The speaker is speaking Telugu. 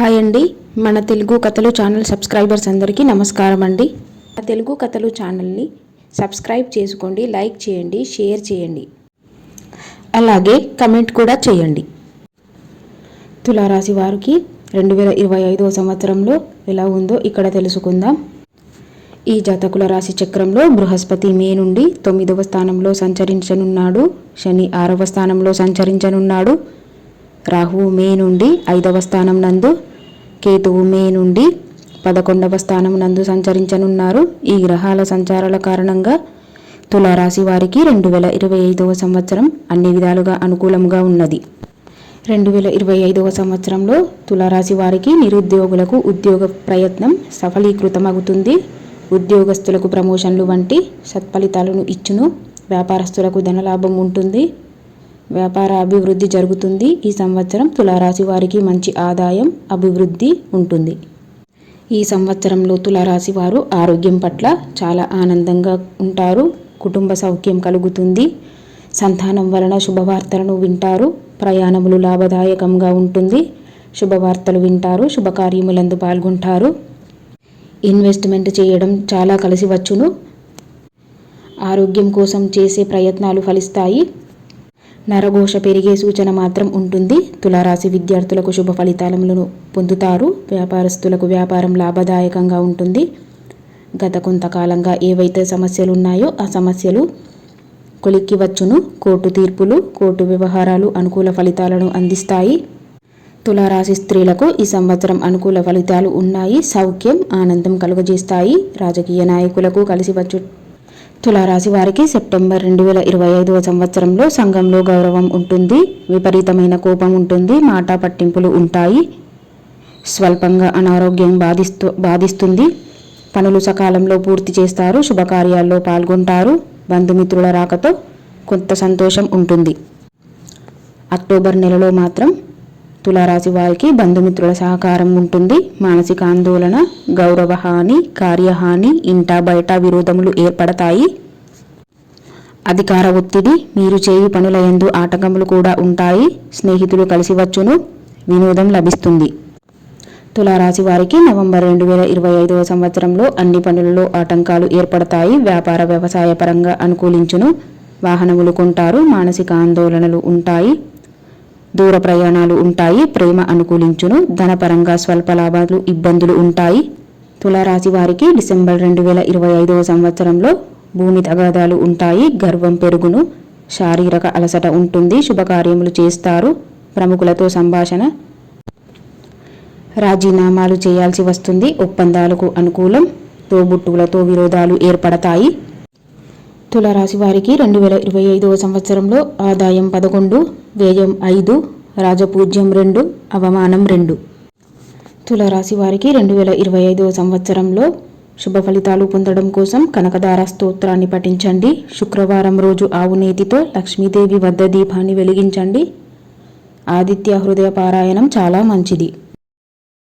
హాయ్ అండి, మన తెలుగు కథలు ఛానల్ సబ్స్క్రైబర్స్ అందరికీ నమస్కారం అండి. మన తెలుగు కథలు ఛానల్ని సబ్స్క్రైబ్ చేసుకోండి, లైక్ చేయండి, షేర్ చేయండి, అలాగే కమెంట్ కూడా చేయండి. తులారాశి వారికి 2025వ సంవత్సరంలో ఎలా ఉందో ఇక్కడ తెలుసుకుందాం. ఈ జాతకుల రాశి చక్రంలో బృహస్పతి మే నుండి 9వ స్థానంలో సంచరించనున్నాడు. శని 6వ స్థానంలో సంచరించనున్నాడు. రాహువు మే నుండి 5వ స్థానం నందు, కేతువు మే నుండి 11వ స్థానం నందు సంచరించనున్నారు. ఈ గ్రహాల సంచారాల కారణంగా తులారాశి వారికి 2025వ సంవత్సరం అన్ని విధాలుగా అనుకూలంగా ఉన్నది. 2025వ సంవత్సరంలో తులారాశి వారికి నిరుద్యోగులకు ఉద్యోగ ప్రయత్నం సఫలీకృతమవుతుంది. ఉద్యోగస్తులకు ప్రమోషన్లు వంటి సత్ఫలితాలను ఇచ్చును. వ్యాపారస్తులకు ధనలాభం ఉంటుంది. వ్యాపార అభివృద్ధి జరుగుతుంది. ఈ సంవత్సరం తులారాశి వారికి మంచి ఆదాయం, అభివృద్ధి ఉంటుంది. ఈ సంవత్సరంలో తులారాశి వారు ఆరోగ్యం పట్ల చాలా ఆనందంగా ఉంటారు. కుటుంబ సౌఖ్యం కలుగుతుంది. సంతానం వలన శుభవార్తలను వింటారు. ప్రయాణములు లాభదాయకంగా ఉంటుంది. శుభవార్తలు వింటారు. శుభకార్యములందు పాల్గొంటారు. ఇన్వెస్ట్మెంట్ చేయడం చాలా కలిసి వచ్చును. ఆరోగ్యం కోసం చేసే ప్రయత్నాలు ఫలిస్తాయి. నరఘోష పెరిగే సూచన మాత్రం ఉంటుంది. తులారాశి విద్యార్థులకు శుభ ఫలితాలను పొందుతారు. వ్యాపారస్తులకు వ్యాపారం లాభదాయకంగా ఉంటుంది. గత కొంతకాలంగా ఏవైతే సమస్యలు ఉన్నాయో ఆ సమస్యలు కొలిక్కి వచ్చును. కోర్టు తీర్పులు, కోర్టు వ్యవహారాలు అనుకూల ఫలితాలను అందిస్తాయి. తులారాశి స్త్రీలకు ఈ సంవత్సరం అనుకూల ఫలితాలు ఉన్నాయి. సౌఖ్యం, ఆనందం కలుగజేస్తాయి. రాజకీయ నాయకులకు కలిసి వచ్చు. తులారాశి వారికి సెప్టెంబర్ 2025వ సంవత్సరంలో సంఘంలో గౌరవం ఉంటుంది. విపరీతమైన కోపం ఉంటుంది. మాట పట్టింపులు ఉంటాయి. స్వల్పంగా అనారోగ్యం బాధిస్తుంది. పనులు సకాలంలో పూర్తి చేస్తారు. శుభకార్యాల్లో పాల్గొంటారు. బంధుమిత్రుల రాకతో కొంత సంతోషం ఉంటుంది. అక్టోబర్ నెలలో మాత్రం తులారాశి వారికి బంధుమిత్రుల సహకారం ఉంటుంది. మానసిక ఆందోళన, గౌరవ హాని, కార్యహాని, ఇంట బయట విరోధములు ఏర్పడతాయి. అధికార ఒత్తిడి, మీరు చేయు పనుల యందు ఆటంకములు కూడా ఉంటాయి. స్నేహితులు కలిసి వచ్చును. వినోదం లభిస్తుంది. తులారాశి వారికి నవంబర్ 2025వ సంవత్సరంలో అన్ని పనులలో ఆటంకాలు ఏర్పడతాయి. వ్యాపార వ్యవసాయ పరంగా అనుకూలించును. వాహనములు కొంటారు. మానసిక ఆందోళనలు ఉంటాయి. దూర ప్రయాణాలు ఉంటాయి. ప్రేమ అనుకూలించును. ధనపరంగా స్వల్ప లాభాలు, ఇబ్బందులు ఉంటాయి. తులారాశి వారికి డిసెంబర్ 2025వ సంవత్సరంలో భూమి తగాదాలు ఉంటాయి. గర్వం పెరుగును. శారీరక అలసట ఉంటుంది. శుభకార్యములు చేస్తారు. ప్రముఖులతో సంభాషణ, రాజీనామాలు చేయాల్సి వస్తుంది. ఒప్పందాలకు అనుకూలం. తోబుట్టువులతో విరోధాలు ఏర్పడతాయి. తులారాశి వారికి 2025వ సంవత్సరంలో ఆదాయం 11, వ్యయం 5, రాజపూజ్యం 2, అవమానం 2. తులారాశి వారికి 2025వ సంవత్సరంలో శుభ ఫలితాలు పొందడం కోసం కనకదార స్తోత్రాన్ని పఠించండి. శుక్రవారం రోజు ఆవు నేతితో లక్ష్మీదేవి వద్ద దీపాన్ని వెలిగించండి. ఆదిత్య హృదయ పారాయణం చాలా మంచిది.